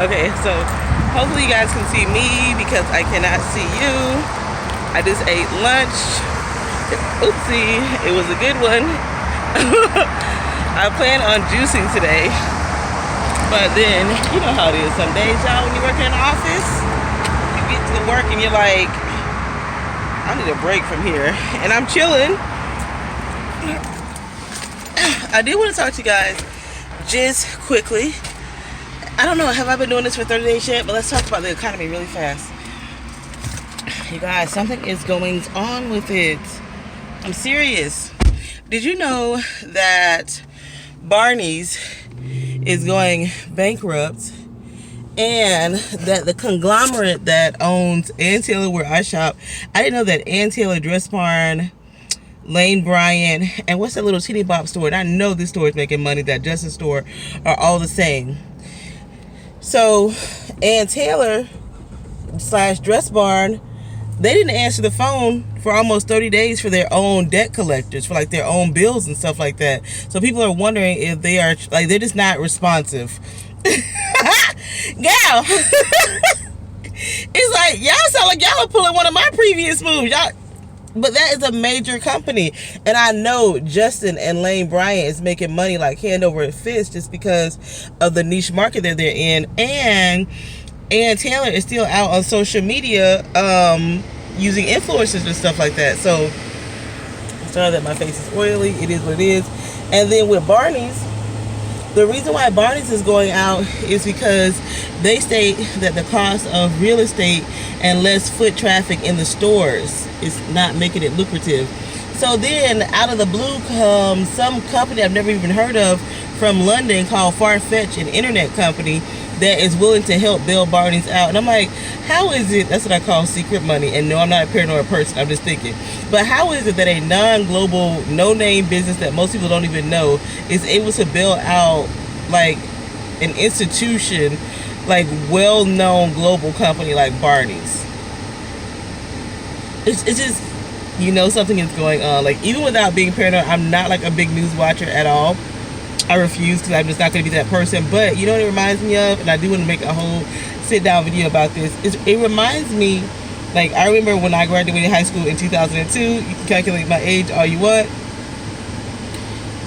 Okay, so hopefully you guys can see me because I cannot see you. I just ate lunch. Oopsie, it was a good one. I plan on juicing today. But then, you know how it is some days, y'all, when you work in an office, you get to work and you're like, I need a break from here. And I'm chilling. I did want to talk to you guys just quickly. I don't know, have I been doing this for 30 days yet? But let's talk about the economy really fast. You guys, something is going on with it. I'm serious. Did you know that Barney's is going bankrupt and that the conglomerate that owns Ann Taylor, where I shop, I didn't know that Ann Taylor, Dress Barn, Lane Bryant, and what's that little teeny bop store? And I know this store is making money, that Justice store, are all the same. So Ann Taylor / Dress Barn, they didn't answer the phone for almost 30 days for their own debt collectors, for like their own bills and stuff like that. So people are wondering if they are, like, they're just not responsive. Gal, it's like, y'all sound like y'all are pulling one of my previous moves. Y'all, but that is a major company. And I know Justin and Lane Bryant is making money like hand over fist just because of the niche market that they're in. And Ann Taylor is still out on social media using influencers and stuff like that. So, sorry that my face is oily. It is what it is. And then with Barney's, the reason why Barney's is going out is because they state that the cost of real estate and less foot traffic in the stores is not making it lucrative. So then, out of the blue comes some company I've never even heard of from London called Farfetch, an internet company that is willing to help bail Barney's out. And I'm like, how is it, that's what I call secret money. And no, I'm not a paranoid person, I'm just thinking. But how is it that a non-global, no-name business that most people don't even know is able to bail out like an institution, like well-known global company like Barney's? It's just, you know, something is going on. Like, even without being paranoid, I'm not like a big news watcher at all. I refuse because I'm just not going to be that person. But you know what it reminds me of? And I do want to make a whole sit-down video about this. It reminds me, like, I remember when I graduated high school in 2002. You can calculate my age all you want.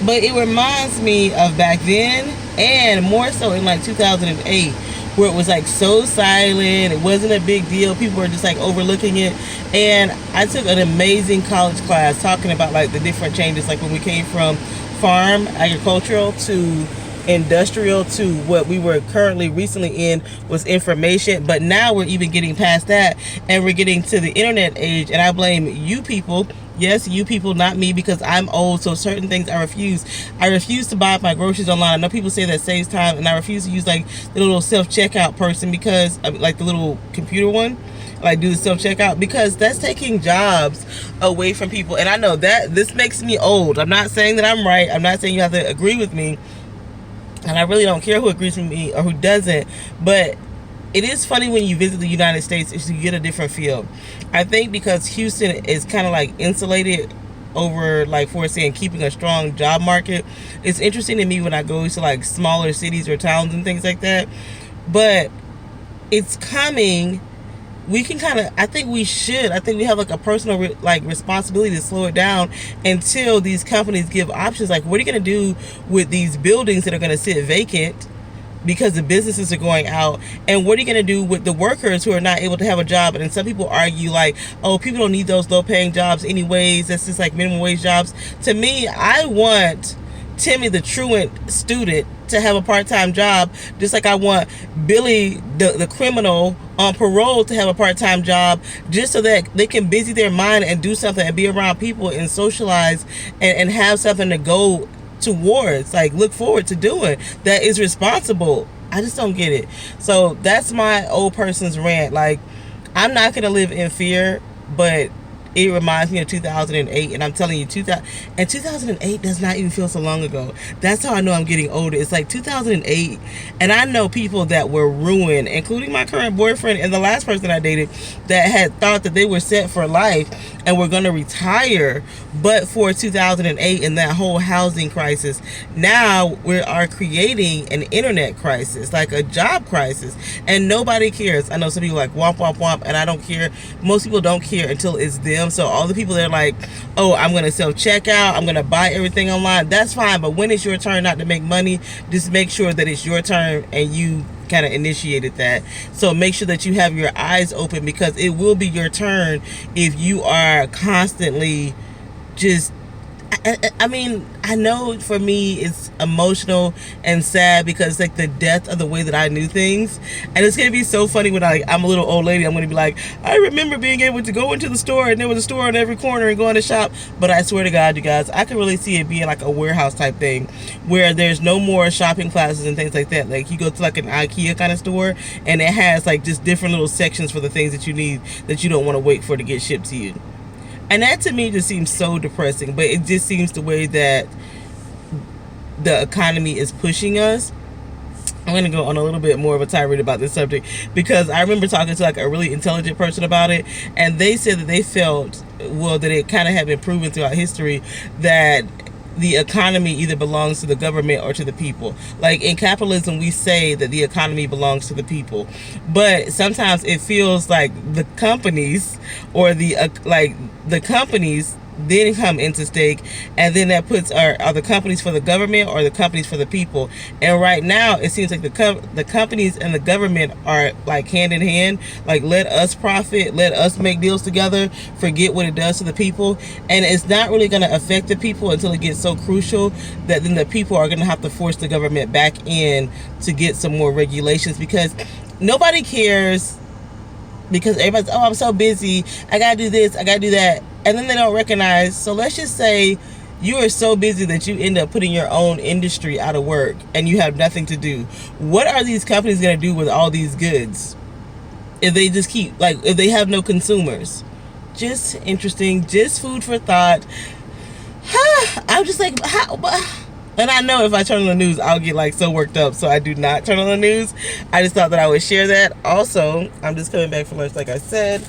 But it reminds me of back then, and more so in like 2008, where it was like so silent. It wasn't a big deal. People were just like overlooking it. And I took an amazing college class talking about like the different changes, like when we came from farm, agricultural, to industrial, to what we were currently recently in was information. But now we're even getting past that and we're getting to the internet age. And I blame you people. Yes, you people, not me, because I'm old. So certain things I refuse. I refuse to buy my groceries online. I know people say that saves time, and I refuse to use like the little self-checkout person, because like the little computer one, like do the self-checkout, because that's taking jobs away from people. And I know that this makes me old. I'm not saying that I'm right. I'm not saying you have to agree with me, and I really don't care who agrees with me or who doesn't. But it is funny when you visit the United States, is you get a different feel. I think because Houston is kind of like insulated over, like, for saying keeping a strong job market. It's interesting to me when I go to like smaller cities or towns and things like that. But it's coming. We can kind of, I think we have like a personal responsibility to slow it down until these companies give options. Like, what are you going to do with these buildings that are going to sit vacant because the businesses are going out? And what are you going to do with the workers who are not able to have a job? And some people argue like, oh, people don't need those low paying jobs anyways. That's just like minimum wage jobs. To me, I want Timmy, the truant student, to have a part-time job, just like I want Billy, the criminal on parole, to have a part-time job, just so that they can busy their mind and do something and be around people and socialize and have something to go towards, like look forward to doing that is responsible. I just don't get it. So that's my old person's rant. Like, I'm not gonna live in fear, but it reminds me of 2008, and I'm telling you, 2008 does not even feel so long ago. That's how I know I'm getting older. It's like 2008, and I know people that were ruined, including my current boyfriend and the last person I dated, that had thought that they were set for life and were going to retire, but for 2008 and that whole housing crisis, now we are creating an internet crisis, like a job crisis, and nobody cares. I know some people like womp womp womp, and I don't care. Most people don't care until it's them. So all the people that are like, oh, I'm going to self checkout, I'm going to buy everything online, that's fine. But when it's your turn not to make money, just make sure that it's your turn and you kind of initiated that. So make sure that you have your eyes open, because it will be your turn if you are constantly just, I mean, I know for me it's emotional and sad, because like the death of the way that I knew things. And it's gonna be so funny when I'm a little old lady. I'm gonna be like, I remember being able to go into the store and there was a store on every corner and go in the shop. But I swear to God, you guys, I can really see it being like a warehouse type thing, where there's no more shopping plazas and things like that. Like you go to like an IKEA kind of store, and it has like just different little sections for the things that you need that you don't want to wait for to get shipped to you. And that to me just seems so depressing, but it just seems the way that the economy is pushing us. I'm going to go on a little bit more of a tirade about this subject, because I remember talking to like a really intelligent person about it, and they said that they felt, well, that it kind of had been proven throughout history that the economy either belongs to the government or to the people. Like in capitalism, we say that the economy belongs to the people, but sometimes it feels like the companies or the companies then come into stake, and then that puts are the companies for the government or the companies for the people. And right now it seems like the companies and the government are like hand in hand, like let us profit, let us make deals together, forget what it does to the people. And it's not really going to affect the people until it gets so crucial that then the people are going to have to force the government back in to get some more regulations, because nobody cares, because everybody's, oh, I'm so busy, I gotta do this, I gotta do that. And then they don't recognize, so let's just say you are so busy that you end up putting your own industry out of work and you have nothing to do. What are these companies going to do with all these goods if they just keep, like, if they have no consumers? Just interesting, just food for thought. I'm just like, how? And I know if I turn on the news, I'll get like so worked up, so I do not turn on the news. I just thought that I would share that. Also, I'm just coming back from lunch, like I said.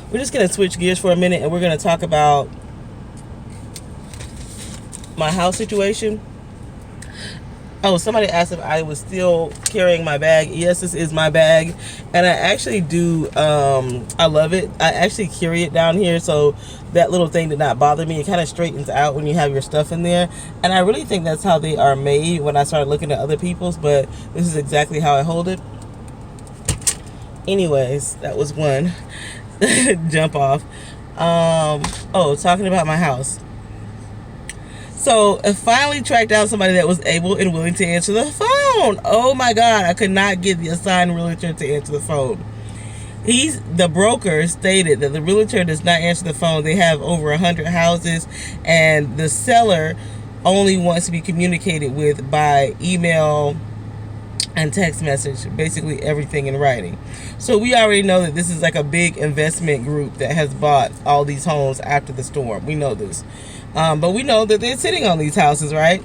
We're just going to switch gears for a minute, and we're going to talk about my house situation. Oh, somebody asked if I was still carrying my bag. Yes, this is my bag, and I actually do. I love it. I actually carry it down here, so that little thing did not bother me. It kind of straightens out when you have your stuff in there, and I really think that's how they are made when I started looking at other people's, but this is exactly how I hold it. Anyways, that was one. Jump off. Talking about my house. So I finally tracked down somebody that was able and willing to answer the phone. Oh my God, I could not get the assigned realtor to answer the phone. The broker stated that the realtor does not answer the phone. They have over 100 houses, and the seller only wants to be communicated with by email and text message, basically everything in writing. So we already know that this is like a big investment group that has bought all these homes after the storm. We know this. But we know that they're sitting on these houses, right?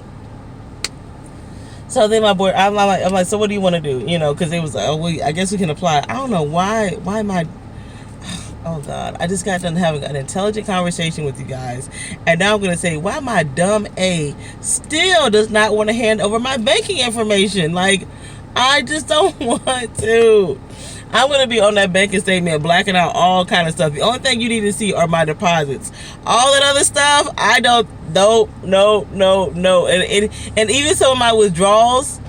So then my boy, I'm like, so what do you want to do? You know, because it was like, oh, I guess we can apply. I don't know why oh God, I just got done having an intelligent conversation with you guys, and now I'm going to say why my dumb A still does not want to hand over my banking information. Like, I just don't want to. I'm going to be on that banking statement blacking out all kind of stuff. The only thing you need to see are my deposits. All that other stuff, I don't, no. And even some of my withdrawals,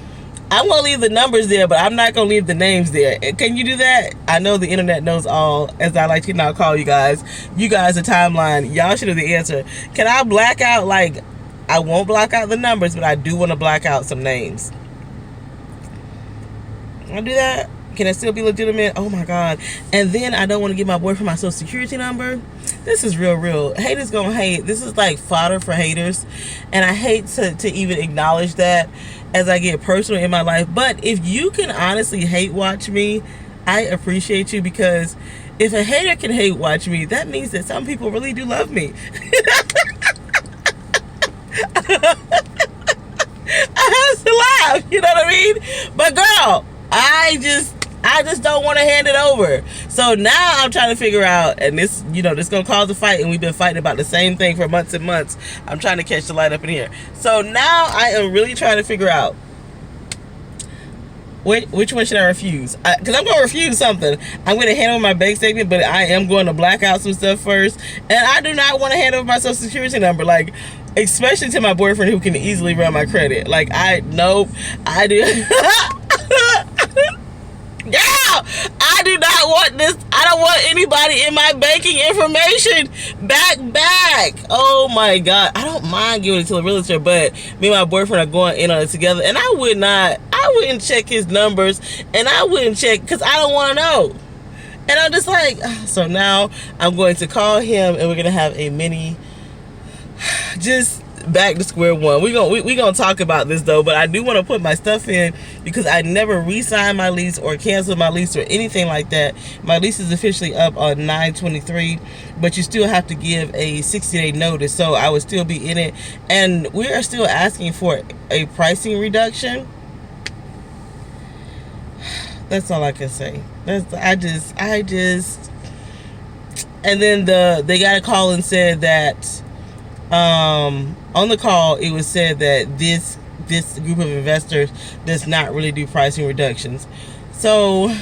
I'm going to leave the numbers there, but I'm not going to leave the names there. Can you do that? I know the internet knows all, as I like to now call you guys. You guys, the timeline. Y'all should have the answer. Can I black out, like, I won't black out the numbers, but I do want to black out some names. I'll do that. Can it still be legitimate? Oh my God. And then I don't want to give my boyfriend my social security number. This is real. Haters gonna hate. This is like fodder for haters. And I hate to even acknowledge that as I get personal in my life. But if you can honestly hate watch me, I appreciate you, because if a hater can hate watch me, that means that some people really do love me. I have to laugh, you know what I mean? But girl, I just don't want to hand it over. So now I'm trying to figure out, and this, this gonna cause a fight, and we've been fighting about the same thing for months and months. I'm trying to catch the light up in here. So now I am really trying to figure out which one should I refuse? Because I'm going to refuse something. I'm going to hand over my bank statement, but I am going to black out some stuff first. And I do not want to hand over my social security number, like, especially to my boyfriend who can easily run my credit. Like, I do. Yeah, I do not want this. I don't want anybody in my banking information back. Oh my God. I don't mind giving it to a realtor, but me and my boyfriend are going in on it together, and I wouldn't check his numbers, and I wouldn't check because I don't want to know. And I'm just like, so now I'm going to call him, and we're going to have a mini, just back to square one. We're gonna talk about this though, but I do want to put my stuff in because I never re-signed my lease or canceled my lease or anything like that. My lease is officially up on 9/23, but you still have to give a 60-day notice, so I would still be in it, and we are still asking for a pricing reduction. That's all I can say. I just and then they got a call and said that on the call it was said that this group of investors does not really do pricing reductions. So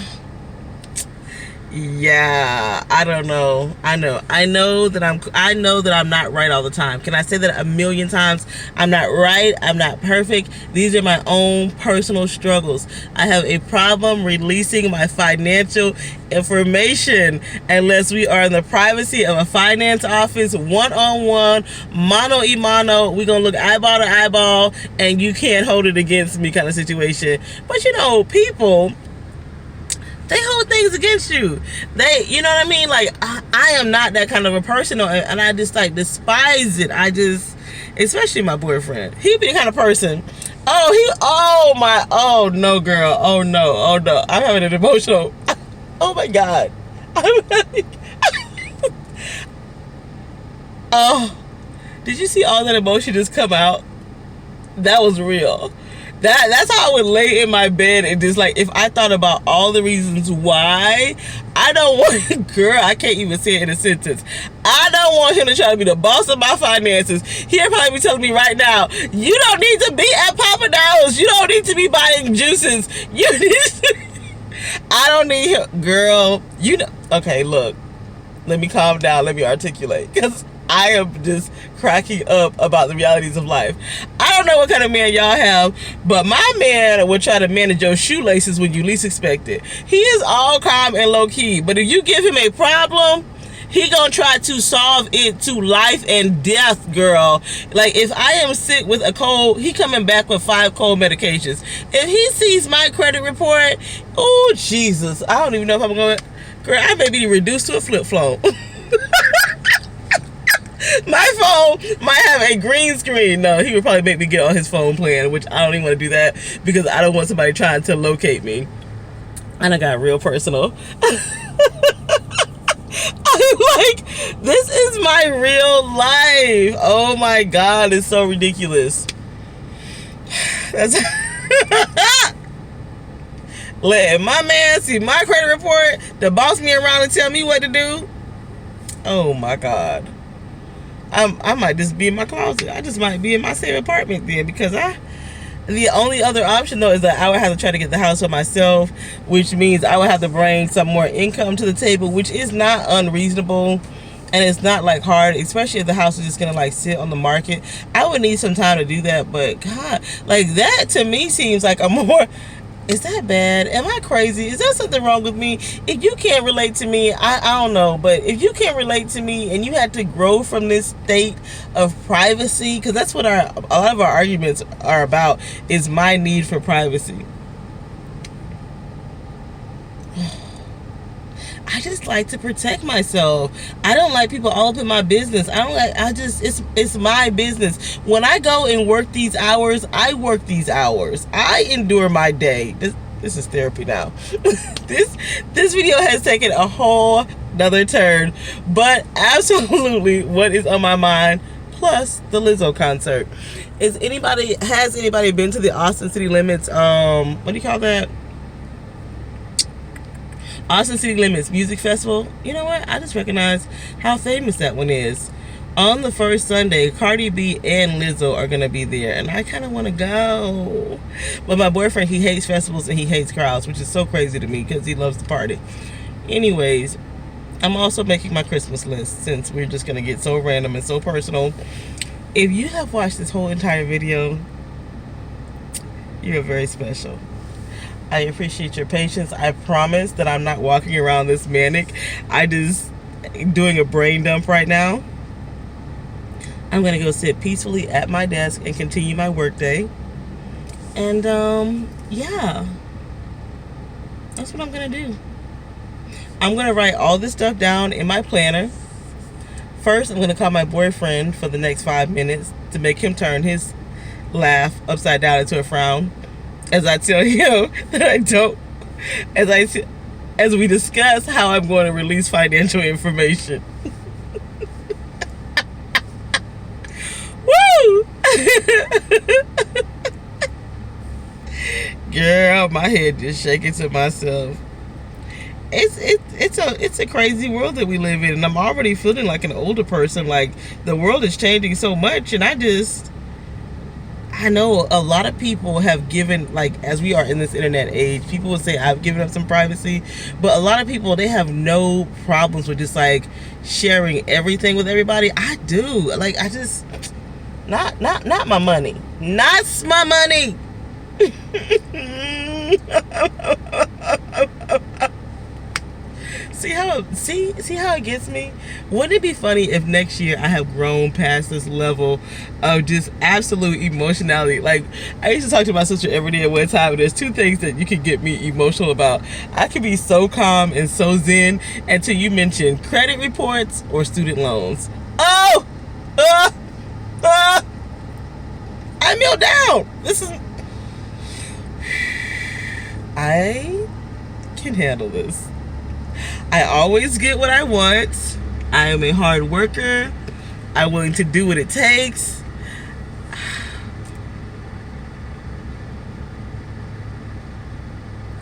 yeah, I don't know. I know that I'm not right all the time. Can I say that a million times? I'm not right. I'm not perfect. These are my own personal struggles. I have a problem releasing my financial information unless we are in the privacy of a finance office, one-on-one, mano-a-mano. We're gonna look eyeball to eyeball, and you can't hold it against me kind of situation. But people, they hold things against you. You know what I mean? Like, I am not that kind of a person, and I just, like, despise it. Especially my boyfriend. He be the kind of person, oh no, girl. Oh no. I'm having an emotional, oh my God. Oh, did you see all that emotion just come out? That was real. That's how I would lay in my bed and just, like, if I thought about all the reasons why I don't want, girl, I can't even say it in a sentence. I don't want him to try to be the boss of my finances. He'll probably be telling me right now, you don't need to be at Papa Do's. You don't need to be buying juices. You need to, I don't need him. Girl, okay, look, let me calm down. Let me articulate, because I am just cracking up about the realities of life. I don't know what kind of man y'all have, but my man will try to manage your shoelaces when you least expect it. He is all calm and low key, but if you give him a problem, he gonna try to solve it to life and death, girl. Like, if I am sick with a cold, he coming back with 5 cold medications. If he sees my credit report, oh Jesus, I don't even know if I'm going, girl, I may be reduced to a flip phone. My phone might have a green screen. No, he would probably make me get on his phone plan, which I don't even want to do that because I don't want somebody trying to locate me. And I got real personal. I'm like, this is my real life. Oh my God, it's so ridiculous. That's letting my man see my credit report to boss me around and tell me what to do. Oh my God. I might just be in my closet. I just might be in my same apartment then, because the only other option though is that I would have to try to get the house for myself, which means I would have to bring some more income to the table, which is not unreasonable, and it's not like hard, especially if the house is just gonna like sit on the market. I would need some time to do that, but God, like, that to me seems like a more, is that bad? Am I crazy? Is there something wrong with me? If you can't relate to me, I don't know. But if you can't relate to me and you had to grow from this state of privacy, because that's what a lot of our arguments are about, is my need for privacy. I just like to protect myself. I don't like people all up in my business. It's my business. When I go and work these hours, I work these hours. I endure my day. This is therapy now. This video has taken a whole another turn, but absolutely what is on my mind, plus the Lizzo concert. Has anybody been to the Austin City Limits, what do you call that? Austin City Limits Music Festival? You know what? I just recognize how famous that one is. On the first Sunday, Cardi B and Lizzo are going to be there, and I kind of want to go. But my boyfriend, he hates festivals and he hates crowds, which is so crazy to me because he loves to party. Anyways, I'm also making my Christmas list since we're just going to get so random and so personal. If you have watched this whole entire video, you're very special. I appreciate your patience. I promise that I'm not walking around this manic. I just doing a brain dump right now. I'm going to go sit peacefully at my desk and continue my workday. And, yeah. That's what I'm going to do. I'm going to write all this stuff down in my planner. First, I'm going to call my boyfriend for the next 5 minutes to make him turn his laugh upside down into a frown. As I tell him that I don't, as we discuss how I'm going to release financial information. Woo! Girl, my head just shaking to myself. It's a crazy world that we live in, and I'm already feeling like an older person. Like, the world is changing so much, and I know a lot of people have given, like, as we are in this internet age, people will say I've given up some privacy, but a lot of people, they have no problems with just like sharing everything with everybody. I do. Like, I just not my money. Not my money. See how it gets me? Wouldn't it be funny if next year I have grown past this level of just absolute emotionality? Like, I used to talk to my sister every day at one time, and there's two things that you can get me emotional about. I can be so calm and so zen until you mention credit reports or student loans. Oh! I kneel down. I can handle this. I always get what I want. I am a hard worker. I'm willing to do what it takes.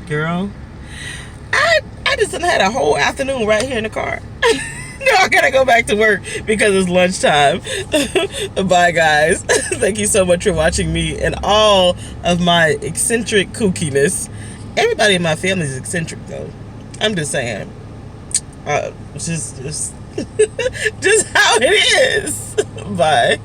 Girl, I just had a whole afternoon right here in the car. No, I gotta go back to work because it's lunchtime. Bye, guys. Thank you so much for watching me and all of my eccentric kookiness. Everybody in my family is eccentric, though. I'm just saying. Just how it is. Bye.